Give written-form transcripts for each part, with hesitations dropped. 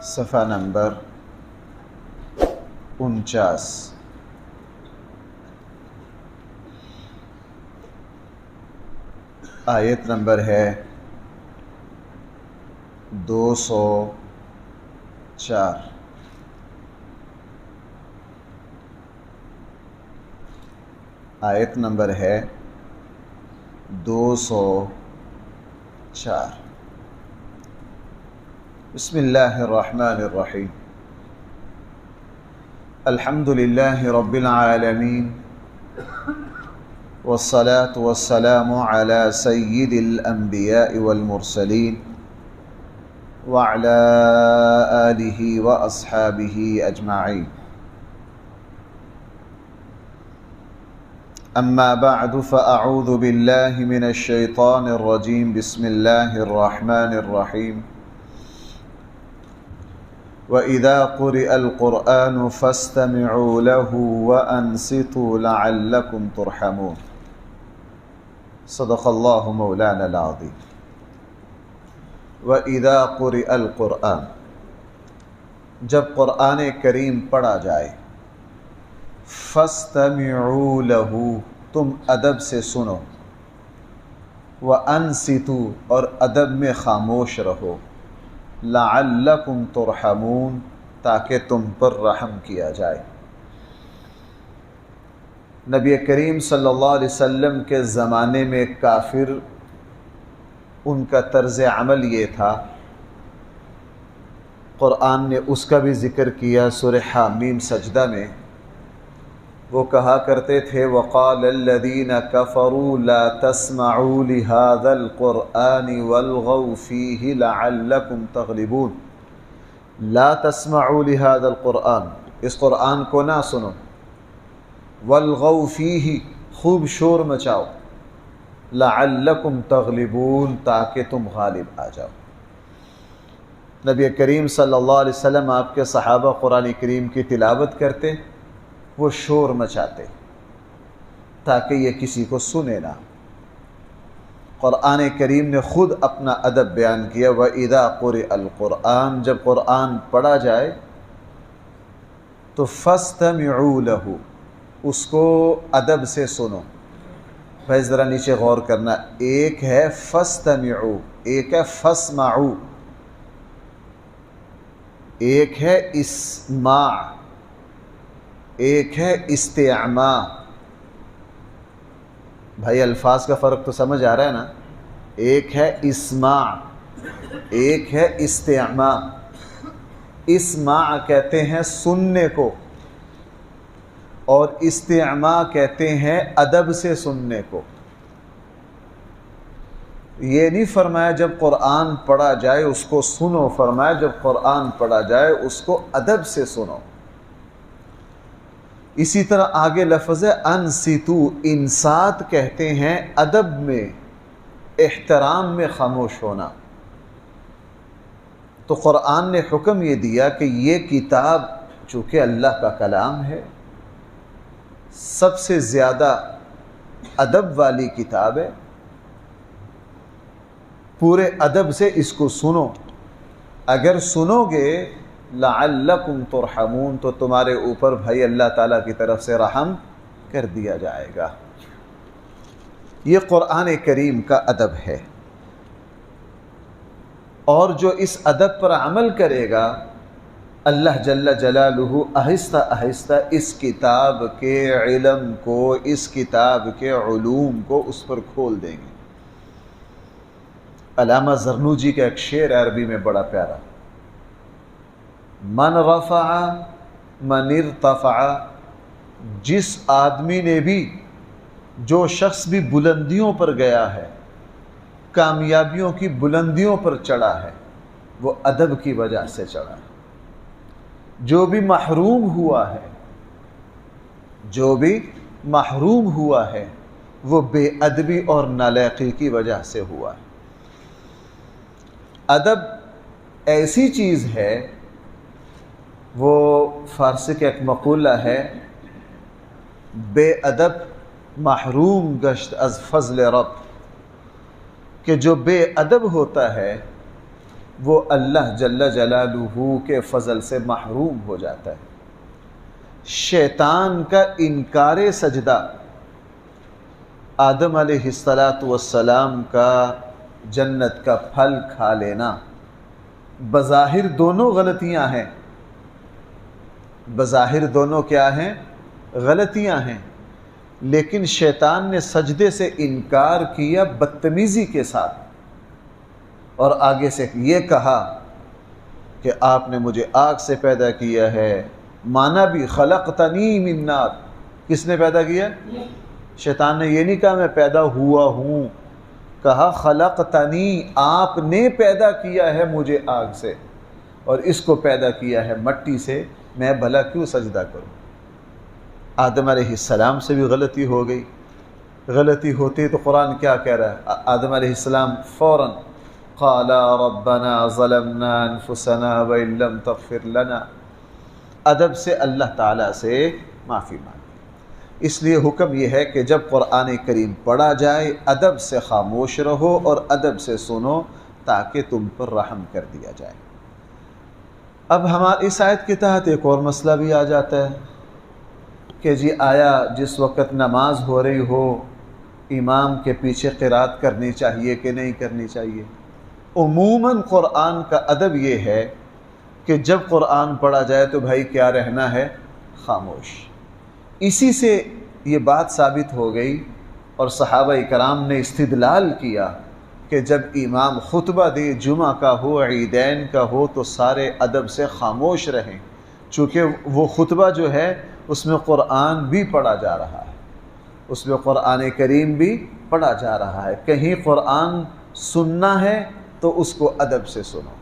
صفحہ نمبر 49۔ آیت نمبر ہے 204۔ آیت نمبر ہے 204۔ بسم اللہ الرحمن الرحیم۔ الحمد للہ رب العالمین، والصلاة والسلام علی سید الانبیاء والمرسلین وعلی آلہ واصحابہ اجمعین۔ اما بعد فاعوذ باللہ من الشیطان الرجیم۔ بسم اللہ الرحمن الرحیم۔ وَإِذَا قُرِئَ الْقُرْآنُ فَاسْتَمِعُوا لَهُ وَأَنصِتُوا لَعَلَّكُمْ تُرْحَمُونَ۔ صدق اللہ مولانا العظیم۔ وَإِذَا قُرِئَ الْقُرْآنُ، جب قرآن کریم پڑھا جائے، فَاسْتَمِعُوا لَهُ، تم ادب سے سنو، وَأَنصِتُوا، اور ادب میں خاموش رہو، لعلکم ترحمون، تاکہ تم پر رحم کیا جائے۔ نبی کریم صلی اللہ علیہ وسلم کے زمانے میں کافر، ان کا طرز عمل یہ تھا، قرآن نے اس کا بھی ذکر کیا سورہ حامیم سجدہ میں۔ وہ کہا کرتے تھے وَقَالَ الَّذِينَ كَفَرُوا لَا تَسْمَعُوا لِهَذَا الْقُرْآنِ وَالْغَوْا فِيهِ لَعَلَّكُمْ تَغْلِبُونَ۔ لا تسمعوا لهذا القرآن، اس قرآن کو نہ سنو، وَالْغَوْا فِيهِ، خوب شور مچاؤ، لَعَلَّكُمْ تَغْلِبُونَ، تاکہ تم غالب آ جاؤ۔ نبی کریم صلی اللہ علیہ وسلم، آپ کے صحابہ قرآن کریم کی تلاوت کرتے، وہ شور مچاتے تاکہ یہ کسی کو سنے نہ۔ قرآن کریم نے خود اپنا ادب بیان کیا، وَإِذَا قُرِئَ الْقُرْآنُ، جب قرآن پڑھا جائے تو فَاسْتَمِعُوا لَهُ، اس کو ادب سے سنو۔ بھائی ذرا نیچے غور کرنا، ایک ہے فَاسْتَمِعُوا، ایک ہے فَاسْمَعُوا، ایک ہے اسماع، ایک ہے استعماء۔ بھائی الفاظ کا فرق تو سمجھ آ رہا ہے نا؟ ایک ہے اسماع، ایک ہے استعماء۔ اسماع کہتے ہیں سننے کو، اور استعماء کہتے ہیں ادب سے سننے کو۔ یہ نہیں فرمایا جب قرآن پڑھا جائے اس کو سنو، فرمایا جب قرآن پڑھا جائے اس کو ادب سے سنو۔ اسی طرح آگے لفظ ہے انصتو، انصات کہتے ہیں ادب میں، احترام میں خاموش ہونا۔ تو قرآن نے حکم یہ دیا کہ یہ کتاب چونکہ اللہ کا کلام ہے، سب سے زیادہ ادب والی کتاب ہے، پورے ادب سے اس کو سنو۔ اگر سنو گے لعلکم ترحمون، تو تمہارے اوپر بھائی اللہ تعالیٰ کی طرف سے رحم کر دیا جائے گا۔ یہ قرآن کریم کا ادب ہے، اور جو اس ادب پر عمل کرے گا اللہ جل جلالہ آہستہ آہستہ اس کتاب کے علم کو، اس کتاب کے علوم کو اس پر کھول دیں گے۔ علامہ زرنوجی کا ایک شعر عربی میں بڑا پیارا، من رفع من ارتفع، جس آدمی نے بھی، جو شخص بھی بلندیوں پر گیا ہے، کامیابیوں کی بلندیوں پر چڑھا ہے، وہ ادب کی وجہ سے چڑھا ہے۔ جو بھی محروم ہوا ہے، جو بھی محروم ہوا ہے، وہ بے ادبی اور نالائقی کی وجہ سے ہوا ہے۔ ادب ایسی چیز ہے، وہ فارسی کا ایک مقولہ ہے، بے ادب محروم گشت از فضل رب، کہ جو بے ادب ہوتا ہے وہ اللہ جل جلالہ کے فضل سے محروم ہو جاتا ہے۔ شیطان کا انکار سجدہ، آدم علیہ السلام کا جنت کا پھل کھا لینا، بظاہر دونوں غلطیاں ہیں، بظاہر دونوں کیا ہیں؟ غلطیاں ہیں، لیکن شیطان نے سجدے سے انکار کیا بدتمیزی کے ساتھ، اور آگے سے یہ کہا کہ آپ نے مجھے آگ سے پیدا کیا ہے، مانا بھی خلقتنی من نار، کس نے پیدا کیا؟ شیطان نے یہ نہیں کہا میں پیدا ہوا ہوں، کہا خلقتنی، آپ نے پیدا کیا ہے مجھے آگ سے، اور اس کو پیدا کیا ہے مٹی سے، میں بھلا کیوں سجدہ کروں؟ آدم علیہ السلام سے بھی غلطی ہو گئی۔ غلطی ہوتی تو قرآن کیا کہہ رہا ہے؟ آدم علیہ السلام فوراً قالا ربنا ظلمنا انفسنا وان لم تغفر لنا، ادب سے اللہ تعالیٰ سے معافی مانگی۔ اس لیے حکم یہ ہے کہ جب قرآن کریم پڑھا جائے ادب سے خاموش رہو اور ادب سے سنو تاکہ تم پر رحم کر دیا جائے۔ اب ہمارے اس آیت کے تحت ایک اور مسئلہ بھی آ جاتا ہے کہ جی آیا جس وقت نماز ہو رہی ہو امام کے پیچھے قرات کرنی چاہیے کہ نہیں کرنی چاہیے؟ عموماً قرآن کا ادب یہ ہے کہ جب قرآن پڑھا جائے تو بھائی کیا رہنا ہے؟ خاموش۔ اسی سے یہ بات ثابت ہو گئی اور صحابہ کرام نے استدلال کیا کہ جب امام خطبہ دے، جمعہ کا ہو، عیدین کا ہو، تو سارے ادب سے خاموش رہیں، چونکہ وہ خطبہ جو ہے اس میں قرآن بھی پڑھا جا رہا ہے، اس میں قرآن کریم بھی پڑھا جا رہا ہے۔ کہیں قرآن سننا ہے تو اس کو ادب سے سنو،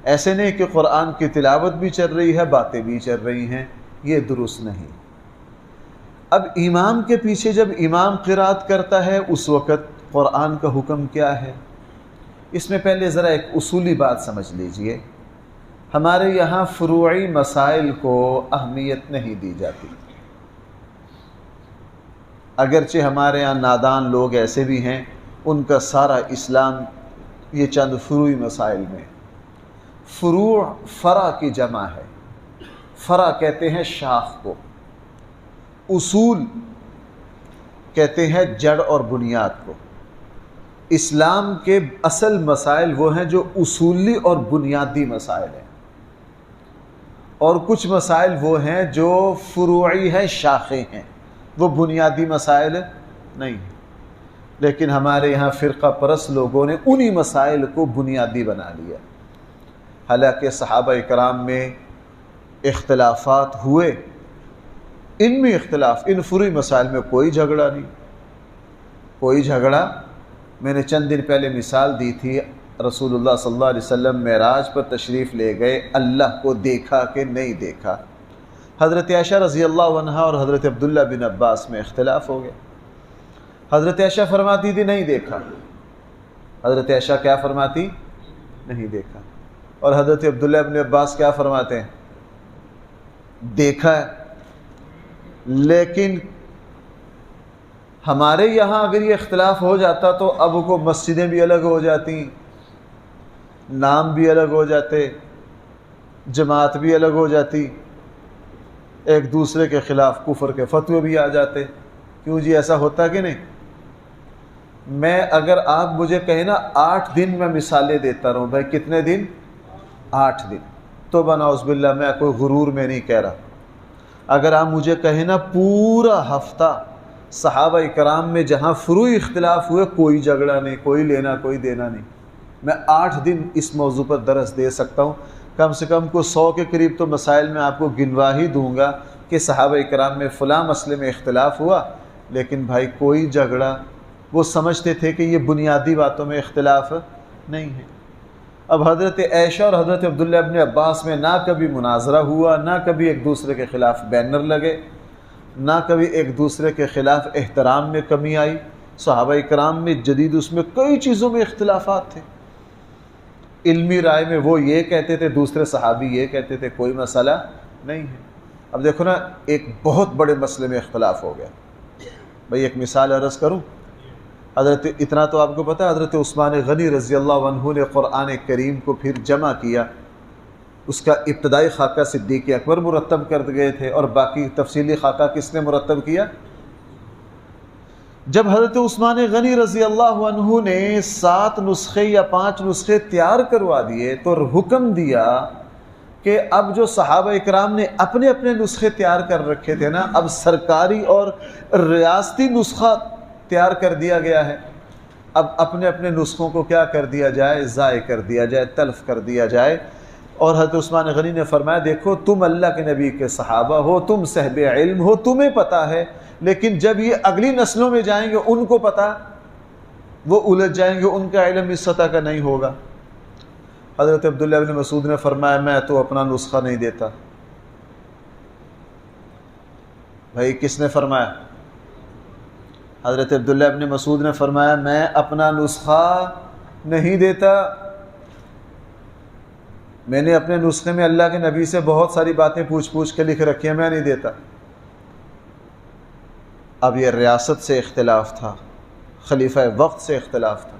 ایسے نہیں کہ قرآن کی تلاوت بھی چل رہی ہے باتیں بھی چل رہی ہیں، یہ درست نہیں۔ اب امام کے پیچھے جب امام قرات کرتا ہے اس وقت قرآن کا حکم کیا ہے؟ اس میں پہلے ذرا ایک اصولی بات سمجھ لیجئے، ہمارے یہاں فروعی مسائل کو اہمیت نہیں دی جاتی، اگرچہ ہمارے یہاں نادان لوگ ایسے بھی ہیں ان کا سارا اسلام یہ چند فروعی مسائل میں۔ فروع فرع کی جمع ہے، فرع کہتے ہیں شاخ کو، اصول کہتے ہیں جڑ اور بنیاد کو۔ اسلام کے اصل مسائل وہ ہیں جو اصولی اور بنیادی مسائل ہیں، اور کچھ مسائل وہ ہیں جو فروعی ہیں، شاخیں ہیں، وہ بنیادی مسائل نہیں ہیں۔ لیکن ہمارے یہاں فرقہ پرست لوگوں نے انہی مسائل کو بنیادی بنا لیا، حالانکہ صحابہ کرام میں اختلافات ہوئے، ان میں اختلاف، ان فروعی مسائل میں کوئی جھگڑا نہیں، کوئی جھگڑا۔ میں نے چند دن پہلے مثال دی تھی، رسول اللہ صلی اللہ علیہ وسلم معراج پر تشریف لے گئے، اللہ کو دیکھا کہ نہیں دیکھا؟ حضرت عائشہ رضی اللہ عنہا اور حضرت عبداللہ بن عباس میں اختلاف ہو گیا۔ حضرت عائشہ فرماتی تھی نہیں دیکھا، حضرت عائشہ کیا فرماتی؟ نہیں دیکھا، اور حضرت عبداللہ بن عباس کیا فرماتے ہیں؟ دیکھا ہے۔ لیکن ہمارے یہاں اگر یہ اختلاف ہو جاتا تو اب کو مسجدیں بھی الگ ہو جاتی، نام بھی الگ ہو جاتے، جماعت بھی الگ ہو جاتی، ایک دوسرے کے خلاف کفر کے فتوے بھی آ جاتے۔ کیوں جی ایسا ہوتا کہ نہیں؟ میں اگر آپ مجھے کہیں نا 8 دن میں مثالیں دیتا رہوں، بھائی کتنے دن؟ 8 دن، تو نعوذ باللہ میں کوئی غرور میں نہیں کہہ رہا۔ اگر آپ مجھے کہیں نا پورا ہفتہ صحابہ کرام میں جہاں فروعی اختلاف ہوئے کوئی جھگڑا نہیں، کوئی لینا کوئی دینا نہیں، میں 8 دن اس موضوع پر درس دے سکتا ہوں، کم سے کم کو 100 کے قریب تو مسائل میں آپ کو گنوا ہی دوں گا کہ صحابہ کرام میں فلاں مسئلے میں اختلاف ہوا، لیکن بھائی کوئی جھگڑا، وہ سمجھتے تھے کہ یہ بنیادی باتوں میں اختلاف نہیں ہے۔ اب حضرت عائشہ اور حضرت عبداللہ ابن عباس میں نہ کبھی مناظرہ ہوا، نہ کبھی ایک دوسرے کے خلاف بینر لگے، نہ کبھی ایک دوسرے کے خلاف احترام میں کمی آئی۔ صحابہ کرام میں جدید اس میں کئی چیزوں میں اختلافات تھے، علمی رائے میں وہ یہ کہتے تھے، دوسرے صحابی یہ کہتے تھے، کوئی مسئلہ نہیں ہے۔ اب دیکھو نا ایک بہت بڑے مسئلے میں اختلاف ہو گیا، بھئی ایک مثال عرض کروں، حضرت اتنا تو آپ کو پتہ ہے، حضرت عثمان غنی رضی اللہ عنہ نے قرآن کریم کو پھر جمع کیا، اس کا ابتدائی خاکہ صدیق اکبر مرتب کر گئے تھے، اور باقی تفصیلی خاکہ کس نے مرتب کیا؟ جب حضرت عثمان غنی رضی اللہ عنہ نے 7 نسخے یا 5 نسخے تیار کروا دیے تو حکم دیا کہ اب جو صحابہ اکرام نے اپنے اپنے نسخے تیار کر رکھے تھے نا، اب سرکاری اور ریاستی نسخہ تیار کر دیا گیا ہے، اب اپنے اپنے نسخوں کو کیا کر دیا جائے؟ ضائع کر دیا جائے، تلف کر دیا جائے۔ اور حضرت عثمان غنی نے فرمایا دیکھو تم اللہ کے نبی کے صحابہ ہو، تم صاحب علم ہو، تمہیں پتہ ہے، لیکن جب یہ اگلی نسلوں میں جائیں گے ان کو پتہ، وہ الجھ جائیں گے، ان کا علم اس سطح کا نہیں ہوگا۔ حضرت عبداللہ بن مسعود نے فرمایا میں تو اپنا نسخہ نہیں دیتا۔ بھائی کس نے فرمایا؟ حضرت عبداللہ بن مسعود نے فرمایا میں اپنا نسخہ نہیں دیتا، میں نے اپنے نسخے میں اللہ کے نبی سے بہت ساری باتیں پوچھ کے لکھ رکھی ہیں، میں نہیں دیتا۔ اب یہ ریاست سے اختلاف تھا، خلیفہ وقت سے اختلاف تھا۔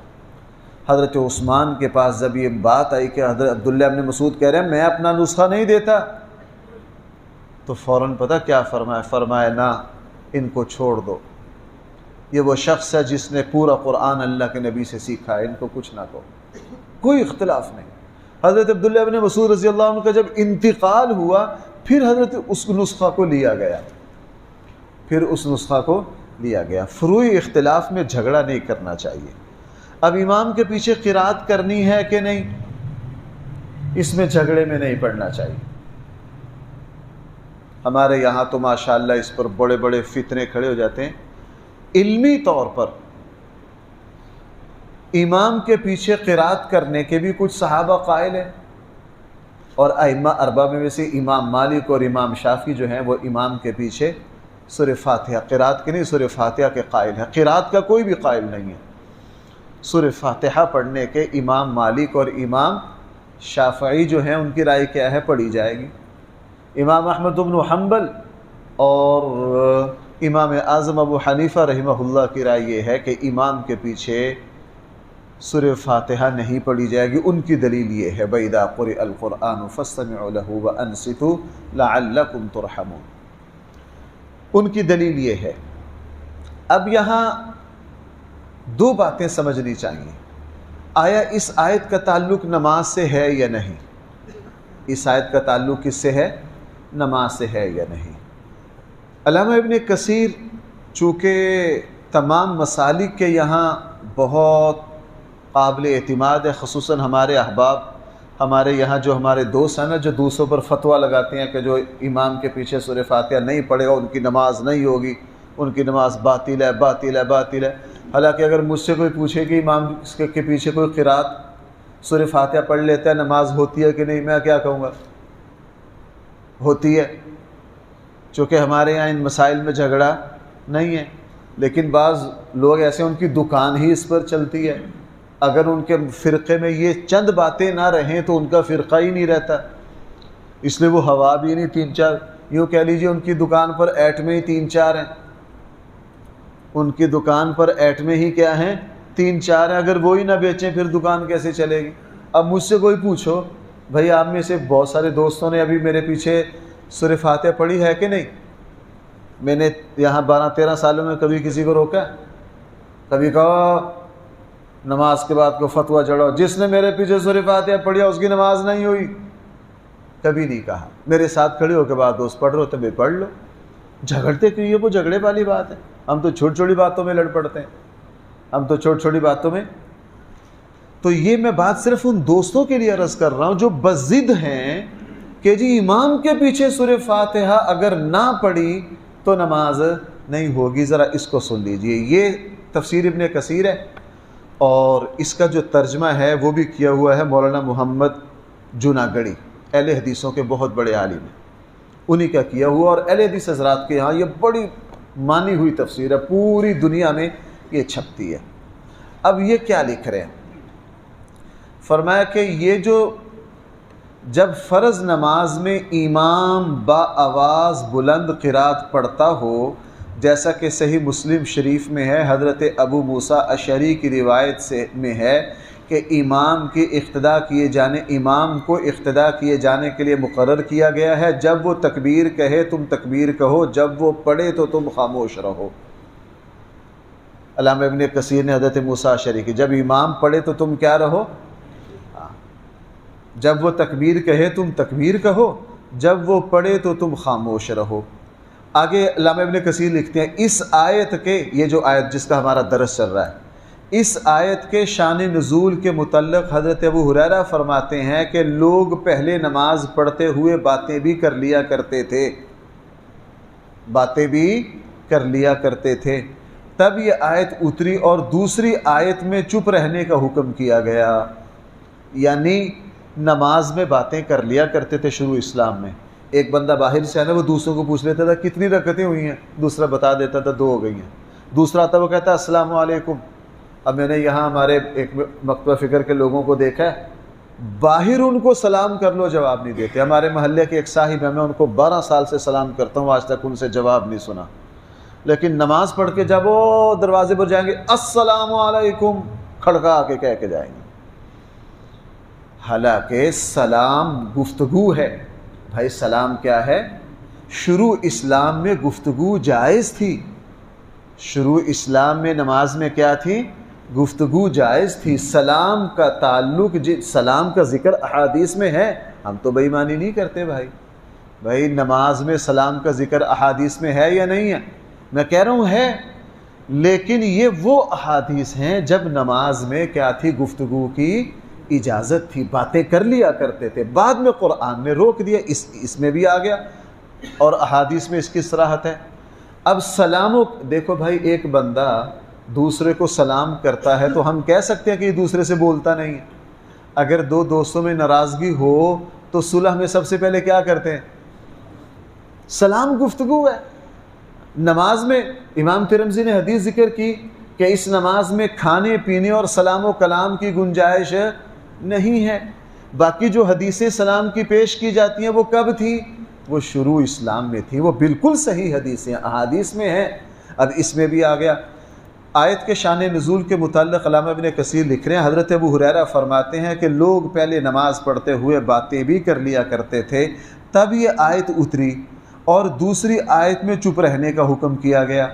حضرت عثمان کے پاس جب یہ بات آئی کہ حضرت عبداللہ بن مسعود کہہ رہے ہیں میں اپنا نسخہ نہیں دیتا، تو فوراً پتہ کیا فرمایا؟ فرمایا نہ، ان کو چھوڑ دو، یہ وہ شخص ہے جس نے پورا قرآن اللہ کے نبی سے سیکھا ہے، ان کو کچھ نہ کہو، کوئی اختلاف نہیں۔ حضرت عبداللہ بن مسعود رضی اللہ عنہ کا جب انتقال ہوا پھر حضرت اس نسخہ کو لیا گیا، فروعی اختلاف میں جھگڑا نہیں کرنا چاہیے۔ اب امام کے پیچھے قرات کرنی ہے کہ نہیں، اس میں جھگڑے میں نہیں پڑنا چاہیے۔ ہمارے یہاں تو ماشاءاللہ اس پر بڑے بڑے فتنے کھڑے ہو جاتے ہیں۔ علمی طور پر امام کے پیچھے قرات کرنے کے بھی کچھ صحابہ قائل ہیں، اور ائمہ اربعہ میں سے امام مالک اور امام شافعی جو ہیں وہ امام کے پیچھے سورہ فاتحہ، قرات کے نہیں سورہ فاتحہ کے قائل ہیں۔ قرات کا کوئی بھی قائل نہیں ہے، سورہ فاتحہ پڑھنے کے امام مالک اور امام شافعی جو ہیں ان کی رائے کیا ہے؟ پڑھی جائے گی۔ امام احمد بن حنبل اور امام اعظم ابو حنیفہ رحمہ اللہ کی رائے یہ ہے کہ امام کے پیچھے سورہ فاتحہ نہیں پڑھی جائے گی۔ ان کی دلیل یہ ہے وَإِذَا قُرِئَ الْقُرْآنُ فَاسْتَمِعُوا لَهُ وَأَنصِتُوا لَعَلَّكُمْ تُرْحَمُونَ، ان کی دلیل یہ ہے۔ اب یہاں 2 باتیں سمجھنی چاہیے، آیا اس آیت کا تعلق نماز سے ہے یا نہیں؟ اس آیت کا تعلق کس سے ہے؟ نماز سے ہے یا نہیں؟ علامہ ابن کثیر چونکہ تمام مسالک کے یہاں بہت قابل اعتماد ہے، خصوصاً ہمارے احباب، ہمارے یہاں جو ہمارے دوست ہیں نا جو دوسروں پر فتویٰ لگاتے ہیں کہ جو امام کے پیچھے سورہ فاتحہ نہیں پڑھے گا ان کی نماز نہیں ہوگی، ان کی نماز باطل ہے باطل ہے باطل ہے۔ حالانکہ اگر مجھ سے کوئی پوچھے کہ امام کے پیچھے کوئی قرات سورہ فاتحہ پڑھ لیتا ہے نماز ہوتی ہے کہ نہیں، میں کیا کہوں گا؟ ہوتی ہے، چونکہ ہمارے یہاں ان مسائل میں جھگڑا نہیں ہے۔ لیکن بعض لوگ ایسے ان کی دکان ہی اس پر چلتی ہے، اگر ان کے فرقے میں یہ چند باتیں نہ رہیں تو ان کا فرقہ ہی نہیں رہتا، اس لیے وہ ہوا بھی نہیں 3-4، یوں کہہ لیجیے ان کی دکان پر ایٹمیں ہی 3-4 ہیں، ان کی دکان پر ایٹمیں ہی کیا ہیں؟ 3-4 ہیں۔ اگر وہی نہ بیچیں پھر دکان کیسے چلے گی؟ اب مجھ سے کوئی پوچھو بھائی آپ میں سے بہت سارے دوستوں نے ابھی میرے پیچھے سورہ فاتحہ پڑھی ہے کہ نہیں؟ میں نے یہاں 12-13 سالوں میں کبھی کسی کو روکا؟ کبھی کہا نماز کے بعد کو فتویٰ چڑھو جس نے میرے پیچھے سورہ فاتحہ پڑھیا اس کی نماز نہیں ہوئی؟ کبھی نہیں کہا۔ میرے ساتھ کھڑے ہو کے بعد دوست پڑھ رہے ہو تو بھی پڑھ لو، جھگڑتے کیوں؟ یہ وہ جھگڑے والی بات ہے، ہم تو چھوٹی چھوٹی باتوں میں لڑ پڑتے ہیں، ہم تو چھوٹی چھوٹی باتوں میں۔ تو یہ میں بات صرف ان دوستوں کے لیے عرض کر رہا ہوں جو بضد ہیں کہ جی امام کے پیچھے سورہ فاتحہ اگر نہ پڑھی تو نماز نہیں ہوگی۔ ذرا اس کو سن لیجئے، یہ تفسیر ابن کثیر ہے اور اس کا جو ترجمہ ہے وہ بھی کیا ہوا ہے مولانا محمد جوناگڑی، اہل حدیثوں کے بہت بڑے عالم ہیں، انہی کا کیا ہوا، اور اہل حدیث حضرات کے ہاں یہ بڑی مانی ہوئی تفسیر ہے، پوری دنیا میں یہ چھپتی ہے۔ اب یہ کیا لکھ رہے ہیں؟ فرمایا کہ یہ جو جب فرض نماز میں امام با آواز بلند قرات پڑھتا ہو جیسا کہ صحیح مسلم شریف میں ہے، حضرت ابو موسیٰ اشعری کی روایت سے میں ہے کہ امام کو اقتداء کیے جانے کے لیے مقرر کیا گیا ہے، جب وہ تکبیر کہے تم تکبیر کہو، جب وہ پڑھے تو تم خاموش رہو۔ علامہ ابن کثیر نے حضرت موسیٰ اشعری کی، جب امام پڑھے تو تم کیا رہو، جب وہ تکبیر کہے تم تکبیر کہو، جب وہ پڑھے تو تم خاموش رہو۔ آگے علامہ ابن کثیر لکھتے ہیں اس آیت کے، یہ جو آیت جس کا ہمارا درس چل رہا ہے، اس آیت کے شان نزول کے متعلق حضرت ابو ہریرہ فرماتے ہیں کہ لوگ پہلے نماز پڑھتے ہوئے باتیں بھی کر لیا کرتے تھے، تب یہ آیت اتری اور دوسری آیت میں چپ رہنے کا حکم کیا گیا۔ یعنی نماز میں باتیں کر لیا کرتے تھے شروع اسلام میں۔ ایک بندہ باہر سے آنا، وہ دوسروں کو پوچھ لیتا تھا کتنی رکعتیں ہوئی ہیں، دوسرا بتا دیتا تھا 2 ہو گئی ہیں۔ دوسرا آتا وہ کہتا السلام علیکم۔ اب میں نے یہاں ہمارے ایک مکتبہ فکر کے لوگوں کو دیکھا ہے، باہر ان کو سلام کر لو جواب نہیں دیتے۔ ہمارے محلے کے ایک صاحب ہیں، میں ان کو 12 سال سے سلام کرتا ہوں، آج تک ان سے جواب نہیں سنا، لیکن نماز پڑھ کے جب وہ دروازے پر جائیں گے السلام علیکم کھڑکا کے کہہ کے جائیں گے۔ حالانکہ سلام گفتگو ہے بھائی، سلام کیا ہے؟ شروع اسلام میں گفتگو جائز تھی، شروع اسلام میں نماز میں کیا تھی؟ گفتگو جائز تھی۔ سلام کا تعلق، سلام کا ذکر احادیث میں ہے، ہم تو بے ایمانی نہیں کرتے بھائی نماز میں سلام کا ذکر احادیث میں ہے یا نہیں ہے؟ میں کہہ رہا ہوں ہے، لیکن یہ وہ احادیث ہیں جب نماز میں کیا تھی؟ گفتگو کی اجازت تھی، باتیں کر لیا کرتے تھے۔ بعد میں قرآن نے روک دیا، اس میں بھی آ گیا اور احادیث میں اس کی صراحت ہے۔ اب دیکھو بھائی، ایک بندہ دوسرے کو سلام کرتا ہے تو ہم کہہ سکتے ہیں کہ یہ دوسرے سے بولتا نہیں ہے۔ اگر 2 دوستوں میں ناراضگی ہو تو صلح میں سب سے پہلے کیا کرتے ہیں؟ سلام گفتگو ہے۔ نماز میں امام ترمذی نے حدیث ذکر کی کہ اس نماز میں کھانے پینے اور سلام و کلام کی گنجائش نہیں ہے۔ باقی جو حدیثیں سلام کی پیش کی جاتی ہیں وہ کب تھی؟ وہ شروع اسلام میں تھی، وہ بالکل صحیح حدیثیں احادیث میں ہیں۔ اب اس میں بھی آ گیا۔ آیت کے شان نزول کے متعلق علامہ ابن کثیر لکھ رہے ہیں، حضرت ابو ہریرہ فرماتے ہیں کہ لوگ پہلے نماز پڑھتے ہوئے باتیں بھی کر لیا کرتے تھے، تب یہ آیت اتری اور دوسری آیت میں چپ رہنے کا حکم کیا گیا۔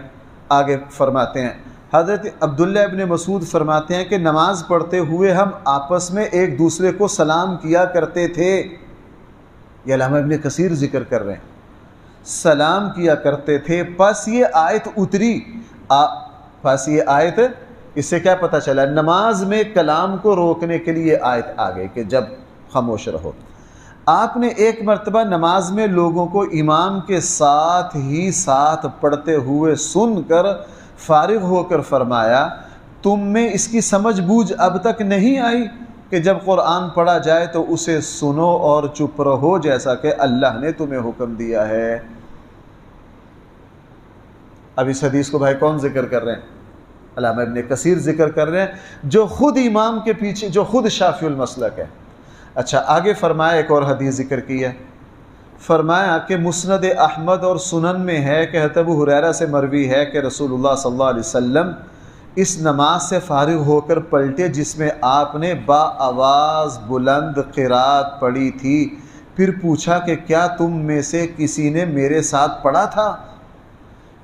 آگے فرماتے ہیں، حضرت عبداللہ ابن مسعود فرماتے ہیں کہ نماز پڑھتے ہوئے ہم آپس میں ایک دوسرے کو سلام کیا کرتے تھے۔ یہ علامہ ابن کثیر ذکر کر رہے ہیں، سلام کیا کرتے تھے۔ پس یہ آیت اتری، پس یہ آیت، اس سے کیا پتہ چلا؟ نماز میں کلام کو روکنے کے لیے آیت آ گئی کہ جب خاموش رہو۔ آپ نے ایک مرتبہ نماز میں لوگوں کو امام کے ساتھ ہی ساتھ پڑھتے ہوئے سن کر فارغ ہو کر فرمایا، تم میں اس کی سمجھ بوجھ اب تک نہیں آئی کہ جب قرآن پڑھا جائے تو اسے سنو اور چپ رہو جیسا کہ اللہ نے تمہیں حکم دیا ہے۔ اب اس حدیث کو بھائی کون ذکر کر رہے ہیں؟ علامہ ابن کثیر ذکر کر رہے ہیں، جو خود امام کے پیچھے، جو خود شافعی المسلک ہے۔ اچھا، آگے فرمایا، ایک اور حدیث ذکر کی ہے، فرمایا کہ مسند احمد اور سنن میں ہے کہ حضرت ابو ہریرہ سے مروی ہے کہ رسول اللہ صلی اللہ علیہ وسلم اس نماز سے فارغ ہو کر پلٹے جس میں آپ نے با آواز بلند قرات پڑھی تھی، پھر پوچھا کہ کیا تم میں سے کسی نے میرے ساتھ پڑھا تھا؟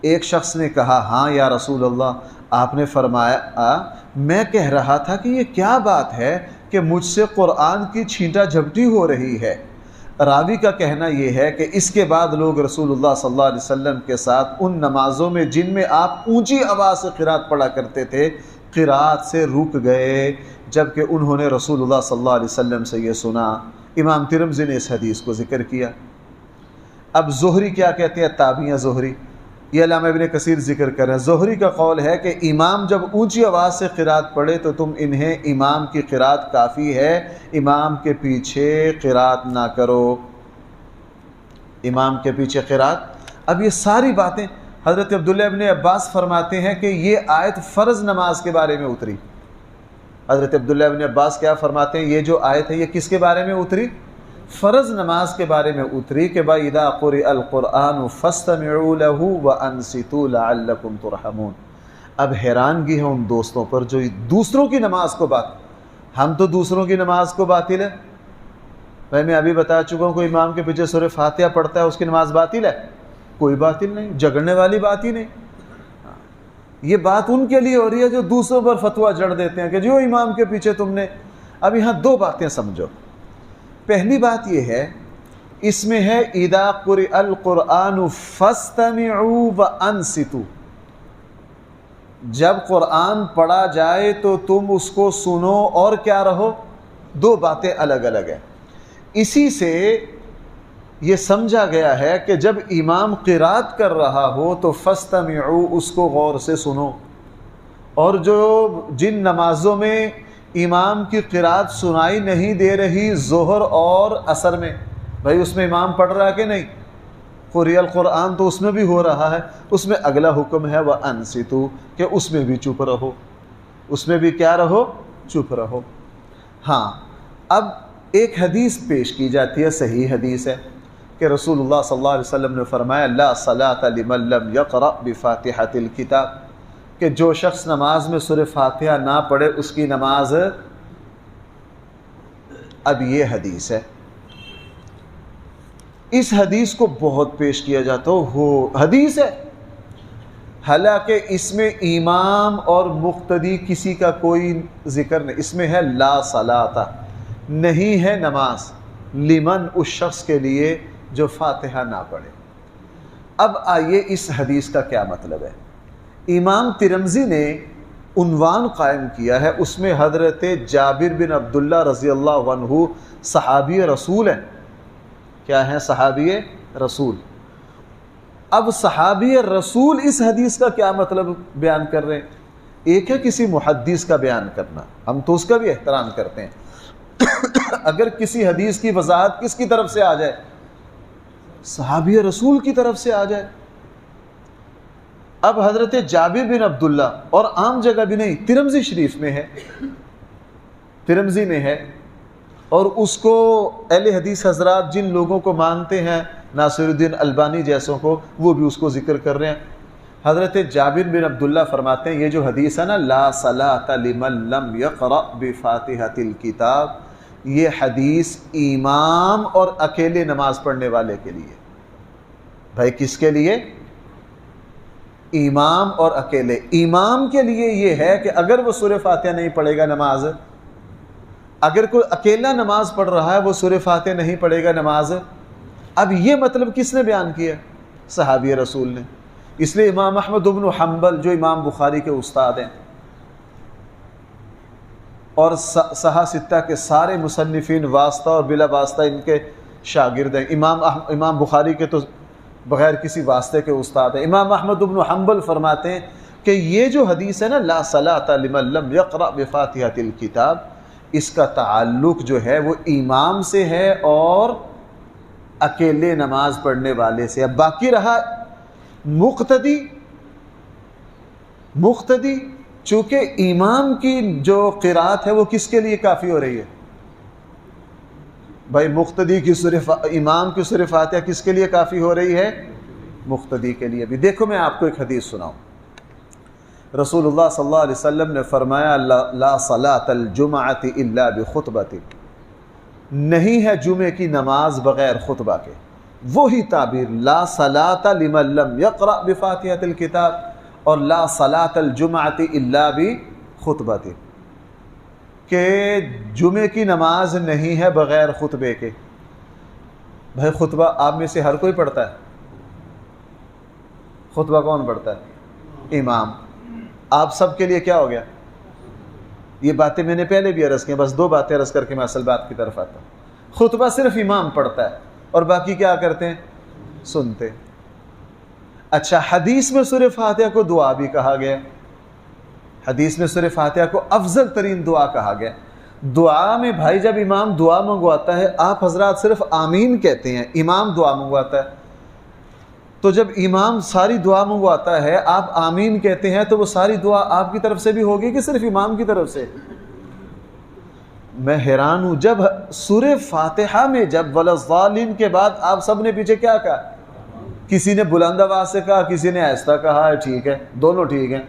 ایک شخص نے کہا ہاں یا رسول اللہ۔ آپ نے فرمایا میں کہہ رہا تھا کہ یہ کیا بات ہے کہ مجھ سے قرآن کی چھینٹا جھپٹی ہو رہی ہے۔ راوی کا کہنا یہ ہے کہ اس کے بعد لوگ رسول اللہ صلی اللہ علیہ وسلم کے ساتھ ان نمازوں میں جن میں آپ اونچی آواز سے قرات پڑھا کرتے تھے، قرات سے رک گئے، جبکہ انہوں نے رسول اللہ صلی اللہ علیہ وسلم سے یہ سنا۔ امام ترمذی نے اس حدیث کو ذکر کیا۔ اب زہری کیا کہتے ہیں؟ تابعی زہری، یہ علامہ ابن کثیر ذکر کر رہے ہیں۔ زہری کا قول ہے کہ امام جب اونچی آواز سے قرات پڑھے تو تم انہیں امام کی قرات کافی ہے، امام کے پیچھے قرات نہ کرو، امام کے پیچھے قرات۔ اب یہ ساری باتیں حضرت عبداللہ ابن عباس فرماتے ہیں کہ یہ آیت فرض نماز کے بارے میں اتری۔ حضرت عبداللہ ابن عباس کیا فرماتے ہیں؟ یہ جو آیت ہے یہ کس کے بارے میں اتری؟ فرض نماز کے بارے میں اتری کہ وَإِذَا قُرِئَ الْقُرْآنُ فَاسْتَمِعُوا لَهُ وَأَنصِتُوا لَعَلَّكُمْ تُرْحَمُونَ۔ اب حیرانگی ہے ان دوستوں پر جو دوسروں کی نماز کو ہم تو دوسروں کی نماز کو باطل ہے، بھائی میں ابھی بتا چکا ہوں، کوئی امام کے پیچھے سورہ فاتحہ پڑھتا ہے اس کی نماز باطل ہے؟ کوئی باطل نہیں، جھگڑنے والی بات ہی نہیں۔ یہ بات ان کے لیے ہو رہی ہے جو دوسروں پر فتویٰ جڑ دیتے ہیں کہ جو امام کے پیچھے تم نے۔ اب یہاں دو باتیں سمجھو۔ پہلی بات یہ ہے، اس میں ہے اذا قرئ القرآن فاستمعوا وانصتوا، جب قرآن پڑھا جائے تو تم اس کو سنو اور کیا رہو۔ دو باتیں الگ الگ ہیں۔ اسی سے یہ سمجھا گیا ہے کہ جب امام قرات کر رہا ہو تو فاستمعوا، اس کو غور سے سنو، اور جن نمازوں میں امام کی قرات سنائی نہیں دے رہی، ظہر اور عصر میں، بھائی اس میں امام پڑھ رہا ہے کہ نہیں؟ قرئ القرآن تو اس میں بھی ہو رہا ہے، اس میں اگلا حکم ہے وَأَنصِتُوا، کہ اس میں بھی چپ رہو، اس میں بھی کیا رہو؟ چپ رہو۔ ہاں، اب ایک حدیث پیش کی جاتی ہے، صحیح حدیث ہے کہ رسول اللہ صلی اللہ علیہ وسلم نے فرمایا لا صلاۃ لمن لم یقرأ بفاتحۃ الکتاب، کہ جو شخص نماز میں سورہ فاتحہ نہ پڑھے اس کی نماز۔ اب یہ حدیث ہے، اس حدیث کو بہت پیش کیا جاتا ہو، حدیث ہے، حالانکہ اس میں امام اور مقتدی کسی کا کوئی ذکر نہیں، اس میں ہے لا صلاۃ، نہیں ہے نماز لمن، اس شخص کے لیے جو فاتحہ نہ پڑھے۔ اب آئیے اس حدیث کا کیا مطلب ہے۔ امام ترمذی نے عنوان قائم کیا ہے، اس میں حضرت جابر بن عبداللہ رضی اللہ عنہ صحابی رسول ہیں۔ کیا ہیں؟ صحابی رسول۔ اب صحابی رسول اس حدیث کا کیا مطلب بیان کر رہے ہیں؟ ایک ہے کسی محدث کا بیان کرنا، ہم تو اس کا بھی احترام کرتے ہیں، اگر کسی حدیث کی وضاحت کس کی طرف سے آ جائے؟ صحابی رسول کی طرف سے آ جائے۔ اب حضرت جابر بن عبداللہ، اور عام جگہ بھی نہیں، ترمذی شریف میں ہے، ترمذی میں ہے، اور اس کو اہل حدیث حضرات جن لوگوں کو مانتے ہیں، ناصر الدین البانی جیسوں کو، وہ بھی اس کو ذکر کر رہے ہیں۔ حضرت جابر بن عبداللہ فرماتے ہیں یہ جو حدیث ہے نا لا صلاۃ لمن لم یقرأ بفاتحۃ الکتاب، یہ حدیث امام اور اکیلے نماز پڑھنے والے کے لیے۔ بھائی کس کے لیے؟ امام اور اکیلے۔ امام کے لیے یہ ہے کہ اگر وہ سورہ فاتحہ نہیں پڑھے گا نماز، اگر کوئی اکیلا نماز پڑھ رہا ہے وہ سورہ فاتحہ نہیں پڑھے گا نماز۔ اب یہ مطلب کس نے بیان کیا؟ صحابی رسول نے۔ اس لیے امام احمد بن حنبل جو امام بخاری کے استاد ہیں اور صحاح ستہ کے سارے مصنفین واسطہ اور بلا واسطہ ان کے شاگرد ہیں، امام بخاری کے تو بغیر کسی واسطے کے استاد ہیں۔ امام احمد بن حنبل فرماتے ہیں کہ یہ جو حدیث ہے نا لا صلاۃ لمن لم یقرأ بفاتحۃ الکتاب، اس کا تعلق جو ہے وہ امام سے ہے اور اکیلے نماز پڑھنے والے سے۔ اب باقی رہا مقتدی، چونکہ امام کی جو قرات ہے وہ کس کے لیے کافی ہو رہی ہے؟ بھائی مقتدی کی امام کی سورہ فاتحہ کس کے لیے کافی ہو رہی ہے؟ مقتدی کے لیے بھی۔ دیکھو میں آپ کو ایک حدیث سناؤں۔ رسول اللہ صلی اللہ علیہ وسلم نے فرمایا لا صلاۃ الجمعۃ الا بخطبۃ، نہیں ہے جمعے کی نماز بغیر خطبہ کے۔ وہی تعبیر لا صلاۃ لمن لم یقرأ بفاتحۃ الکتاب اور لا صلاۃ الجمعۃ الا بخطبۃ، کہ جمعے کی نماز نہیں ہے بغیر خطبے کے۔ بھائی خطبہ آپ میں سے ہر کوئی پڑھتا ہے؟ خطبہ کون پڑھتا ہے؟ امام۔ آپ سب کے لیے کیا ہو گیا؟ یہ باتیں میں نے پہلے بھی عرض کی، بس دو باتیں عرض کر کے میں اصل بات کی طرف آتا ہوں۔ خطبہ صرف امام پڑھتا ہے اور باقی کیا کرتے ہیں؟ سنتے۔ اچھا، حدیث میں سورہ فاتحہ کو دعا بھی کہا گیا، حدیث میں سورہ فاتحہ کو افضل ترین دعا کہا گیا۔ دعا میں بھائی جب امام دعا منگواتا ہے، آپ حضرات صرف آمین کہتے ہیں، امام دعا منگواتا ہے، تو جب امام ساری دعا منگواتا ہے آپ آمین کہتے ہیں، تو وہ ساری دعا آپ کی طرف سے بھی ہوگی کہ صرف امام کی طرف سے؟ میں حیران ہوں، جب سورہ فاتحہ میں جب وَلَضَّالِّينَ کے بعد آپ سب نے پیچھے کیا کہا؟ کسی نے بلند آواز سے کہا، کسی نے آہستہ کہا، ہے ٹھیک ہے، دونوں ٹھیک ہیں،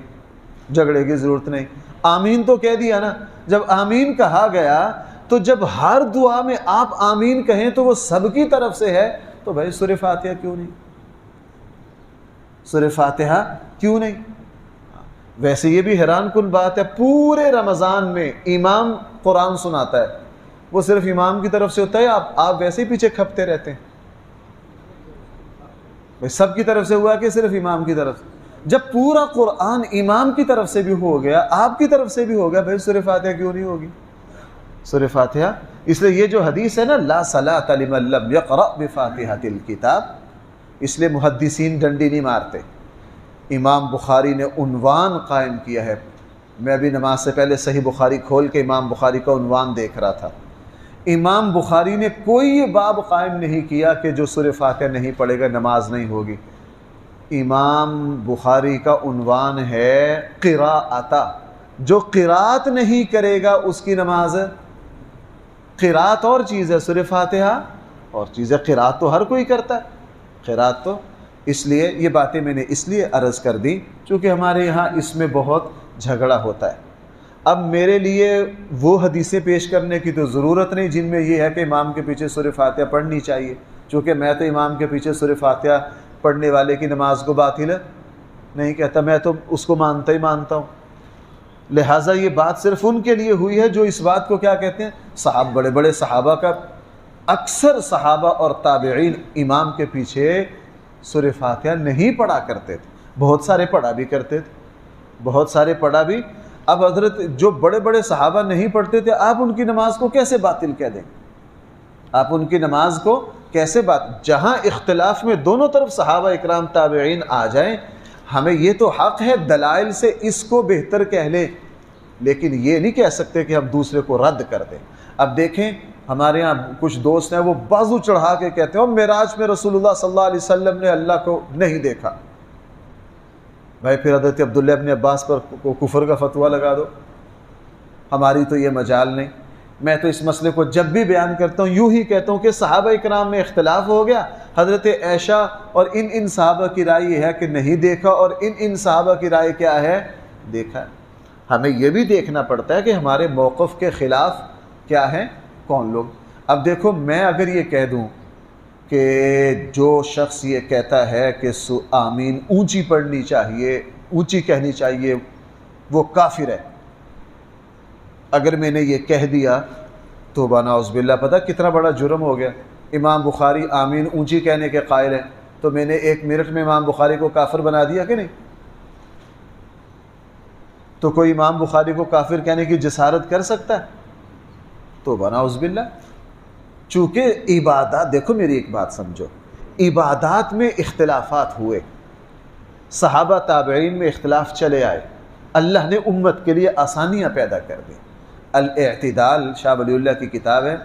جھگڑے کی ضرورت نہیں۔ آمین تو کہہ دیا نا۔ جب آمین کہا گیا تو جب ہر دعا میں آپ آمین کہیں تو وہ سب کی طرف سے ہے، تو بھائی سورہ فاتحہ کیوں نہیں؟ سورہ فاتحہ کیوں نہیں؟ ویسے یہ بھی حیران کن بات ہے، پورے رمضان میں امام قرآن سناتا ہے، وہ صرف امام کی طرف سے ہوتا ہے، آپ ویسے ہی پیچھے کھپتے رہتے ہیں؟ بھائی سب کی طرف سے ہوا کہ صرف امام کی طرف سے؟ جب پورا قرآن امام کی طرف سے بھی ہو گیا، آپ کی طرف سے بھی ہو گیا، بھائی سورہ فاتحہ کیوں نہیں ہوگی؟ سورہ فاتحہ، اس لیے یہ جو حدیث ہے نا، لا صلاۃ لمن لم یقرأ بفاتحۃ الکتاب، اس لیے محدثین ڈنڈی نہیں مارتے۔ امام بخاری نے عنوان قائم کیا ہے، میں ابھی نماز سے پہلے صحیح بخاری کھول کے امام بخاری کا عنوان دیکھ رہا تھا، امام بخاری نے کوئی یہ باب قائم نہیں کیا کہ جو سورہ فاتحہ نہیں پڑھے گا نماز نہیں ہوگی۔ امام بخاری کا عنوان ہے قراءۃ، جو قراءت نہیں کرے گا اس کی نماز، قراءت اور چیز ہے، سورہ فاتحہ اور چیز ہے، قراءت تو ہر کوئی کرتا ہے، قراءت تو، اس لیے یہ باتیں میں نے اس لیے عرض کر دی چونکہ ہمارے یہاں اس میں بہت جھگڑا ہوتا ہے۔ اب میرے لیے وہ حدیثیں پیش کرنے کی تو ضرورت نہیں جن میں یہ ہے کہ امام کے پیچھے سورہ فاتحہ پڑھنی چاہیے، چونکہ میں تو امام کے پیچھے سورہ فاتحہ پڑھنے والے کی نماز کو باطل نہیں کہتا، میں تو اس کو مانتا ہی مانتا ہوں۔ لہٰذا یہ بات صرف ان کے لیے ہوئی ہے جو اس بات کو کیا کہتے ہیں، بڑے بڑے صحابہ کا، اکثر صحابہ اور تابعین امام کے پیچھے سورہ فاتحہ نہیں پڑھا کرتے تھے، بہت سارے پڑھا بھی کرتے تھے، بہت سارے پڑھا بھی۔ اب حضرت جو بڑے بڑے صحابہ نہیں پڑھتے تھے، آپ ان کی نماز کو کیسے باطل کہہ دیں؟ آپ ان کی نماز کو کیسے جہاں اختلاف میں دونوں طرف صحابہ اکرام تابعین آ جائیں، ہمیں یہ تو حق ہے دلائل سے اس کو بہتر کہہ لیں، لیکن یہ نہیں کہہ سکتے کہ ہم دوسرے کو رد کر دیں۔ اب دیکھیں ہمارے ہاں کچھ دوست ہیں، وہ بازو چڑھا کے کہتے ہیں معراج میں رسول اللہ صلی اللہ علیہ وسلم نے اللہ کو نہیں دیکھا۔ بھائی پھر حضرت عبداللہ ابن عباس پر کفر کا فتویٰ لگا دو، ہماری تو یہ مجال نہیں۔ میں تو اس مسئلے کو جب بھی بیان کرتا ہوں یوں ہی کہتا ہوں کہ صحابہ اکرام میں اختلاف ہو گیا، حضرت عائشہ اور ان صحابہ کی رائے یہ ہے کہ نہیں دیکھا، اور ان صحابہ کی رائے کیا ہے، دیکھا ہے۔ ہمیں یہ بھی دیکھنا پڑتا ہے کہ ہمارے موقف کے خلاف کیا ہیں کون لوگ۔ اب دیکھو میں اگر یہ کہہ دوں کہ جو شخص یہ کہتا ہے کہ آمین اونچی پڑھنی چاہیے، اونچی کہنی چاہیے، وہ کافر ہے، اگر میں نے یہ کہہ دیا تو نعوذ باللہ پتہ کتنا بڑا جرم ہو گیا۔ امام بخاری آمین اونچی کہنے کے قائل ہیں، تو میں نے 1 منٹ میں امام بخاری کو کافر بنا دیا کہ نہیں؟ تو کوئی امام بخاری کو کافر کہنے کی جسارت کر سکتا ہے؟ تو نعوذ باللہ۔ چونکہ عبادات، دیکھو میری ایک بات سمجھو، عبادات میں اختلافات ہوئے، صحابہ تابعین میں اختلاف چلے آئے، اللہ نے امت کے لیے آسانیاں پیدا کر دی۔ الاعتدال شاہ ولی اللہ کی کتاب ہے،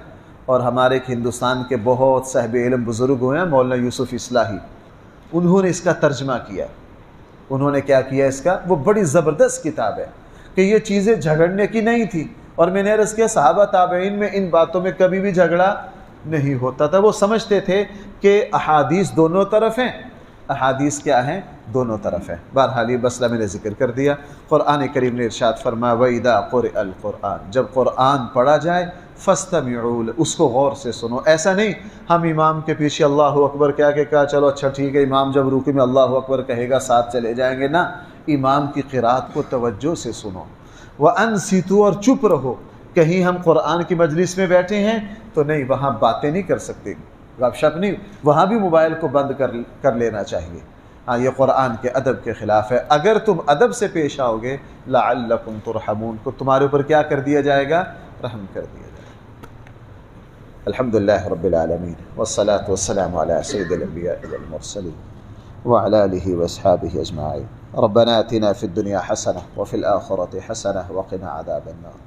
اور ہمارے ایک ہندوستان کے بہت صاحب علم بزرگ ہوئے ہیں مولانا یوسف اصلاحی، انہوں نے اس کا ترجمہ کیا۔ انہوں نے کیا کیا اس کا، وہ بڑی زبردست کتاب ہے کہ یہ چیزیں جھگڑنے کی نہیں تھی، اور میں نے عرض کیا صحابہ تابعین میں ان باتوں میں کبھی بھی جھگڑا نہیں ہوتا تھا، وہ سمجھتے تھے کہ احادیث دونوں طرف ہیں، احادیث کیا ہیں، دونوں طرف ہیں۔ بہرحال یہ مسئلہ میں نے ذکر کر دیا۔ قرآن کریم نے ارشاد فرمایا وَإِذَا قُرِئَ الْقُرْآنُ، جب قرآن پڑھا جائے فَاسْتَمِعُوا لَهُ، اس کو غور سے سنو۔ ایسا نہیں ہم امام کے پیچھے اللہ اکبر کیا کہ کہا چلو اچھا ٹھیک ہے، امام جب رکوع میں اللہ اکبر کہے گا ساتھ چلے جائیں گے، نہ، امام کی قرات کو توجہ سے سنو۔ وَأَنصِتُوا، اور چپ رہو۔ کہیں ہم قرآن کی مجلس میں بیٹھے ہیں تو نہیں، وہاں باتیں نہیں کر سکتے، گپ شپ نہیں، وہاں بھی موبائل کو بند کر لینا چاہیے۔ ہاں یہ قرآن کے ادب کے خلاف ہے۔ اگر تم ادب سے پیش آؤ گے لعلکم ترحمون، کو تمہارے اوپر کیا کر دیا جائے گا، رحم کر دیا جائے گا۔ الحمدللہ رب العالمین والصلاة والسلام علی سید الانبیاء والمرسلین وعلی آلہ واصحابہ اجمعین۔ ربنا آتنا فی الدنیا حسنہ وفی الآخرۃ حسنہ وقنا عذاب النار۔